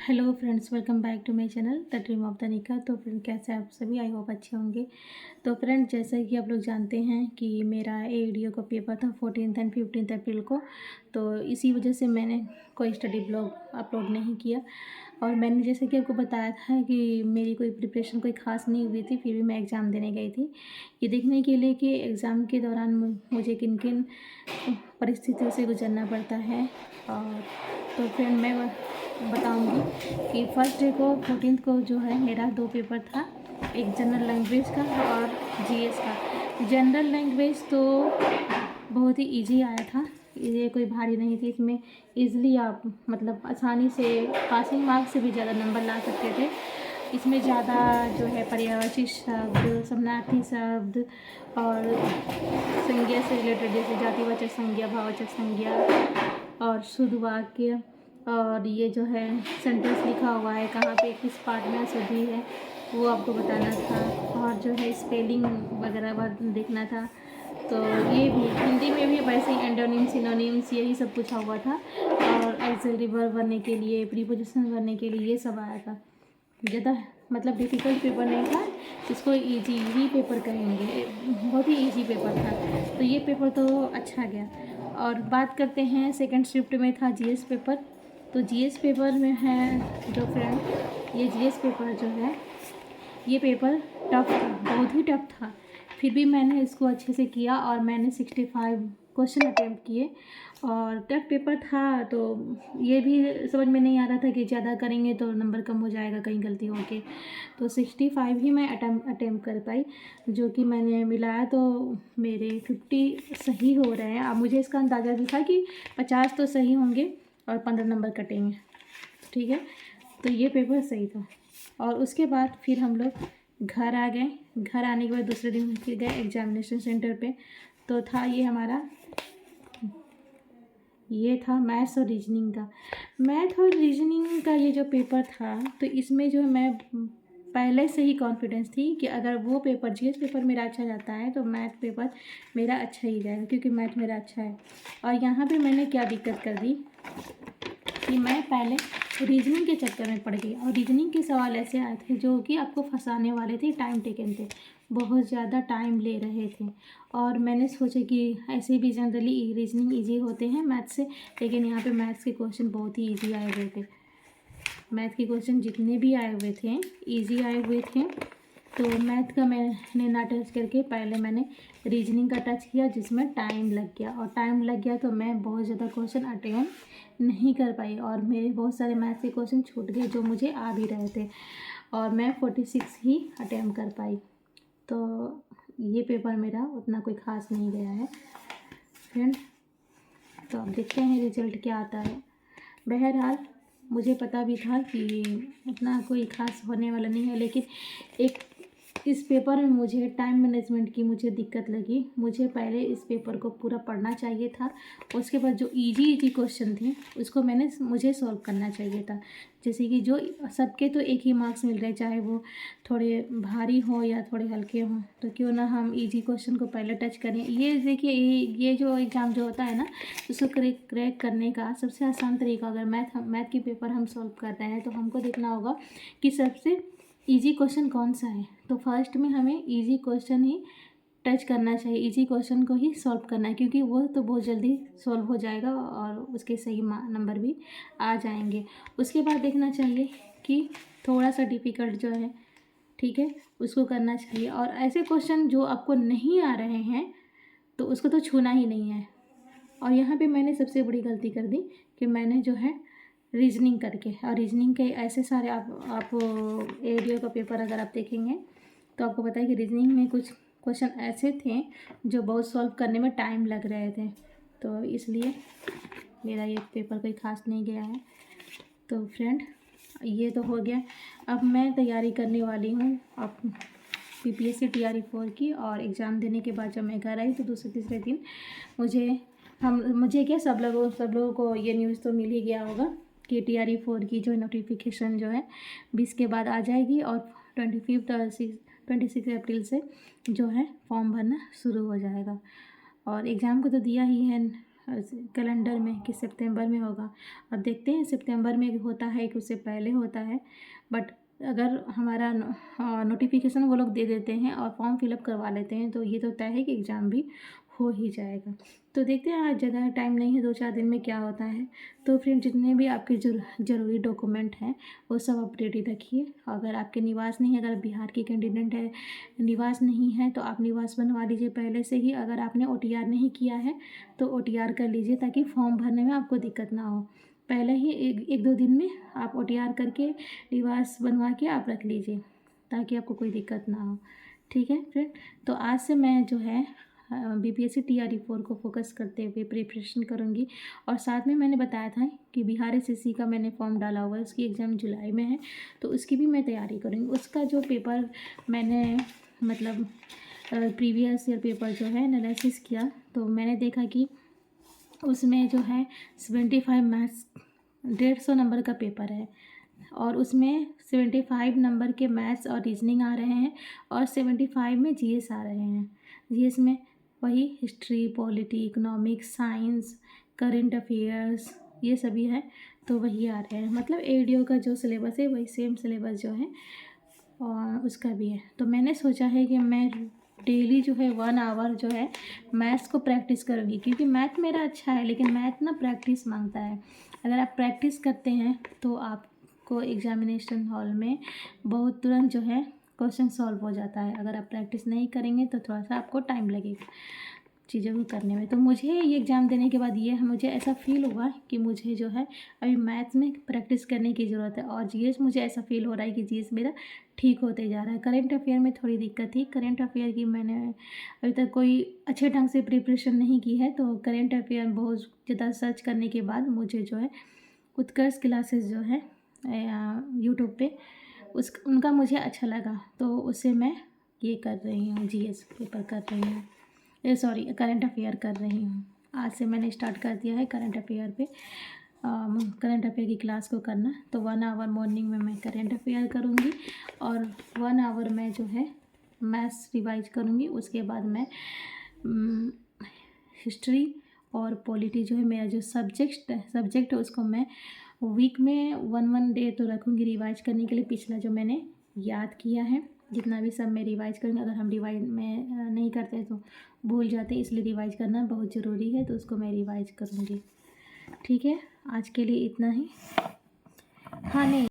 Hello friends, welcome back to my channel the dream of the Nika. तो friend, कैसे हैं आप सभी? आई होप अच्छे होंगे। तो फ्रेंड, जैसा कि आप लोग जानते हैं कि मेरा एडीओ का पेपर था 14 एंड 15 अप्रैल को। तो इसी वजह से मैंने कोई स्टडी ब्लॉग अपलोड नहीं किया। और मैंने जैसे कि आपको बताया था कि मेरी कोई प्रिपरेशन कोई ख़ास नहीं हुई थी, फिर भी मैं एग्ज़ाम देने गई थी ये देखने के लिए कि एग्ज़ाम के दौरान मुझे किन किन परिस्थितियों से गुजरना पड़ता है। और तो फ्रेंड, मैं बताऊंगी कि फर्स्ट डे को 14 को जो है मेरा 2 पेपर था, एक जनरल लैंग्वेज का और जीएस का। जनरल लैंग्वेज तो बहुत ही इजी आया था, ये कोई भारी नहीं थी। इसमें इजीली आप मतलब आसानी से पासिंग मार्क्स से भी ज़्यादा नंबर ला सकते थे। इसमें ज़्यादा जो है पर्यायवाची शब्द, समानार्थी शब्द और संज्ञा से रिलेटेड, जैसे जातिवाचक संज्ञा, भाववाचक संज्ञा और शुद्ध वाक्य, और ये जो है सेंटेंस लिखा हुआ है कहाँ पे किस पार्ट में अशुद्धि है वो आपको बताना था। और जो है स्पेलिंग वगैरह देखना था। तो ये भी हिंदी में भी वैसे ही एंटोनिम्स, सिनोनिम्स यही सब पूछा हुआ था। और एक्सिलरी वर्ब भरने के लिए, प्रीपोजिशन भरने के लिए ये सब आया था। ज़्यादा मतलब डिफ़िकल्ट पेपर नहीं था, इसको इजी ही पेपर कहेंगे, बहुत ही इजी पेपर था। तो ये पेपर तो अच्छा गया। और बात करते हैं सेकंड शिफ्ट में था जीएस पेपर। तो जीएस पेपर में है जो फ्रेंड, ये जीएस पेपर जो है ये पेपर टफ था, बहुत ही टफ था। फिर भी मैंने इसको अच्छे से किया और मैंने 65 क्वेश्चन अटैम्प्ट किए। और टफ पेपर था तो ये भी समझ में नहीं आ रहा था कि ज़्यादा करेंगे तो नंबर कम हो जाएगा कहीं गलती हो के। तो 65 ही मैं अटैम्प्ट कर पाई, जो कि मैंने मिलाया तो मेरे 50 सही हो रहे हैं। अब मुझे इसका अंदाज़ा भी था कि 50 तो सही होंगे और 15 नंबर कटेंगे, ठीक है। तो ये पेपर सही था। और उसके बाद फिर हम लोग घर आ गए। घर आने के बाद दूसरे दिन फिर गए एग्जामिनेशन सेंटर पे। तो था ये था मैथ्स और रीजनिंग का। मैथ और रीजनिंग का ये जो पेपर था, तो इसमें जो मैं पहले से ही कॉन्फिडेंस थी कि अगर वो पेपर जीएस पेपर मेरा अच्छा जाता है तो मैथ पेपर मेरा अच्छा ही जाएगा, क्योंकि मैथ मेरा अच्छा है। और यहाँ पे मैंने क्या दिक्कत कर दी कि मैं पहले रीजनिंग के चक्कर में पड़ गई। और रीजनिंग के सवाल ऐसे आए थे जो कि आपको फंसाने वाले थे, टाइम टेकन थे, बहुत ज़्यादा टाइम ले रहे थे। और मैंने सोचा कि ऐसे भी जनरली रीजनिंग इजी होते हैं मैथ से, लेकिन यहाँ पे मैथ्स के क्वेश्चन बहुत ही इजी आए हुए थे। मैथ के क्वेश्चन जितने भी आए हुए थे इजी आए हुए थे। तो मैथ का मैंने ना टच करके पहले मैंने रीजनिंग का टच किया, जिसमें टाइम लग गया। और टाइम लग गया तो मैं बहुत ज़्यादा क्वेश्चन अटेम्प्ट नहीं कर पाई और मेरे बहुत सारे मैथ के क्वेश्चन छूट गए जो मुझे आ भी रहे थे। और मैं 46 ही अटेम्प्ट कर पाई। तो ये पेपर मेरा उतना कोई ख़ास नहीं गया है फ्रेंड। तो अब देखते हैं रिज़ल्ट क्या आता है। बहरहाल मुझे पता भी था कि उतना कोई ख़ास होने वाला नहीं है, लेकिन एक इस पेपर में मुझे टाइम मैनेजमेंट की मुझे दिक्कत लगी। मुझे पहले इस पेपर को पूरा पढ़ना चाहिए था, उसके बाद जो इजी क्वेश्चन थे उसको मुझे सॉल्व करना चाहिए था। जैसे कि जो सबके तो एक ही मार्क्स मिल रहे, चाहे वो थोड़े भारी हो या थोड़े हल्के हों, तो क्यों ना हम इजी क्वेश्चन को पहले टच करें। ये देखिए, ये जो एग्ज़ाम जो होता है ना, उसको क्रैक करने का सबसे आसान तरीका, अगर मैथ की पेपर हम सॉल्व कर रहे हैं तो हमको देखना होगा कि सबसे इजी क्वेश्चन कौन सा है। तो फर्स्ट में हमें इजी क्वेश्चन ही टच करना चाहिए, इजी क्वेश्चन को ही सॉल्व करना है, क्योंकि वो तो बहुत जल्दी सॉल्व हो जाएगा और उसके सही नंबर भी आ जाएंगे। उसके बाद देखना चाहिए कि थोड़ा सा डिफ़िकल्ट जो है, ठीक है, उसको करना चाहिए। और ऐसे क्वेश्चन जो आपको नहीं आ रहे हैं तो उसको तो छूना ही नहीं है। और यहाँ पे मैंने सबसे बड़ी गलती कर दी कि मैंने जो है रीजनिंग करके, और रीजनिंग के ऐसे सारे आप एडीओ का पेपर अगर आप देखेंगे तो आपको पता है कि रीजनिंग में कुछ क्वेश्चन ऐसे थे जो बहुत सॉल्व करने में टाइम लग रहे थे। तो इसलिए मेरा ये पेपर कोई ख़ास नहीं गया है। तो फ्रेंड, ये तो हो गया। अब मैं तैयारी करने वाली हूँ अब पीपीएससी टीआरई 4 की। और एग्ज़ाम देने के बाद जब मैं घर आई तो दूसरे तीसरे दिन मुझे क्या, सब लोगों को ये न्यूज़ तो मिल ही गया होगा कि टीआरई 4 की जो नोटिफिकेशन जो है 20 के बाद आ जाएगी। और 26 अप्रैल से जो है फॉर्म भरना शुरू हो जाएगा। और एग्ज़ाम को तो दिया ही है कैलेंडर में कि सितंबर में होगा। अब देखते हैं सितंबर में होता है कि उससे पहले होता है, बट अगर हमारा नोटिफिकेशन वो लोग दे देते हैं और फॉर्म फिलअप करवा लेते हैं तो ये तो तय है कि एग्ज़ाम भी हो ही जाएगा। तो देखते हैं, आज ज़्यादा टाइम नहीं है, 2-4 दिन में क्या होता है। तो फ्रेंड, जितने भी आपके ज़रूरी डॉक्यूमेंट हैं वो सब अपडेटेड रखिए। अगर आपके निवास नहीं है, अगर बिहार की कैंडिडेट है, निवास नहीं है, तो आप निवास बनवा लीजिए पहले से ही। अगर आपने OTR नहीं किया है तो OTR कर लीजिए, ताकि फॉर्म भरने में आपको दिक्कत ना हो। पहले ही 1-2 दिन में आप OTR करके निवास बनवा के आप रख लीजिए, ताकि आपको कोई दिक्कत ना हो। ठीक है फ्रेंड, तो आज से मैं जो है BPSC TRE 4 को फोकस करते हुए प्रिपरेशन करूँगी। और साथ में मैंने बताया था कि बिहार SSC का मैंने फॉर्म डाला हुआ है, उसकी एग्ज़ाम जुलाई में है, तो उसकी भी मैं तैयारी करूँगी। उसका जो पेपर मैंने मतलब प्रीवियस ईयर पेपर जो है एनालिसिस किया, तो मैंने देखा कि उसमें जो है 75 मैथ्स 150 नंबर का पेपर है, और उसमें 75 नंबर के मैथ्स और रीजनिंग आ रहे हैं, और 75 में GS आ रहे हैं। GS में वही history, polity, economics, science, current affairs, ये सभी है, तो वही आ रहे हैं। मतलब ADO का जो सिलेबस है वही सेम सिलेबस जो है और उसका भी है। तो मैंने सोचा है कि मैं डेली जो है 1 आवर जो है मैथ्स को प्रैक्टिस करूँगी, क्योंकि मैथ मेरा अच्छा है, लेकिन मैथ ना प्रैक्टिस मांगता है। अगर आप प्रैक्टिस करते हैं तो आपको एग्जामिनेशन हॉल में बहुत तुरंत जो है क्वेश्चन सॉल्व हो जाता है। अगर आप प्रैक्टिस नहीं करेंगे तो थोड़ा सा आपको टाइम लगेगा चीज़ों को करने में। तो मुझे ये एग्ज़ाम देने के बाद मुझे ऐसा फील हुआ कि मुझे जो है अभी मैथ्स में प्रैक्टिस करने की ज़रूरत है, और GS मुझे ऐसा फील हो रहा है कि GS मेरा ठीक होते जा रहा है। करेंट अफेयर में थोड़ी दिक्कत थी, करेंट अफेयर की मैंने अभी तक कोई अच्छे ढंग से प्रिपरेशन नहीं की है, तो करेंट अफेयर बहुत ज़्यादा सर्च करने के बाद मुझे जो है उत्कर्ष क्लासेस जो है यूट्यूब पे उनका मुझे अच्छा लगा, तो उससे मैं ये कर रही हूँ, GS पेपर कर रही हूँ, करंट अफेयर कर रही हूँ। आज से मैंने स्टार्ट कर दिया है करंट अफेयर पे करंट अफेयर की क्लास को करना। तो 1 आवर मॉर्निंग में मैं करंट अफेयर करूँगी, और 1 आवर मैं जो है मैथ्स रिवाइज करूँगी। उसके बाद मैं हिस्ट्री और पॉलिटी जो है मेरा जो सब्जेक्ट है उसको मैं वीक में 1 डे तो रखूँगी रिवाइज करने के लिए। पिछला जो मैंने याद किया है जितना भी सब मैं रिवाइज करूँगी। अगर हम रिवाइज में नहीं करते तो भूल जाते, इसलिए रिवाइज करना बहुत ज़रूरी है, तो उसको मैं रिवाइज करूँगी। ठीक है, आज के लिए इतना ही। हाँ नहीं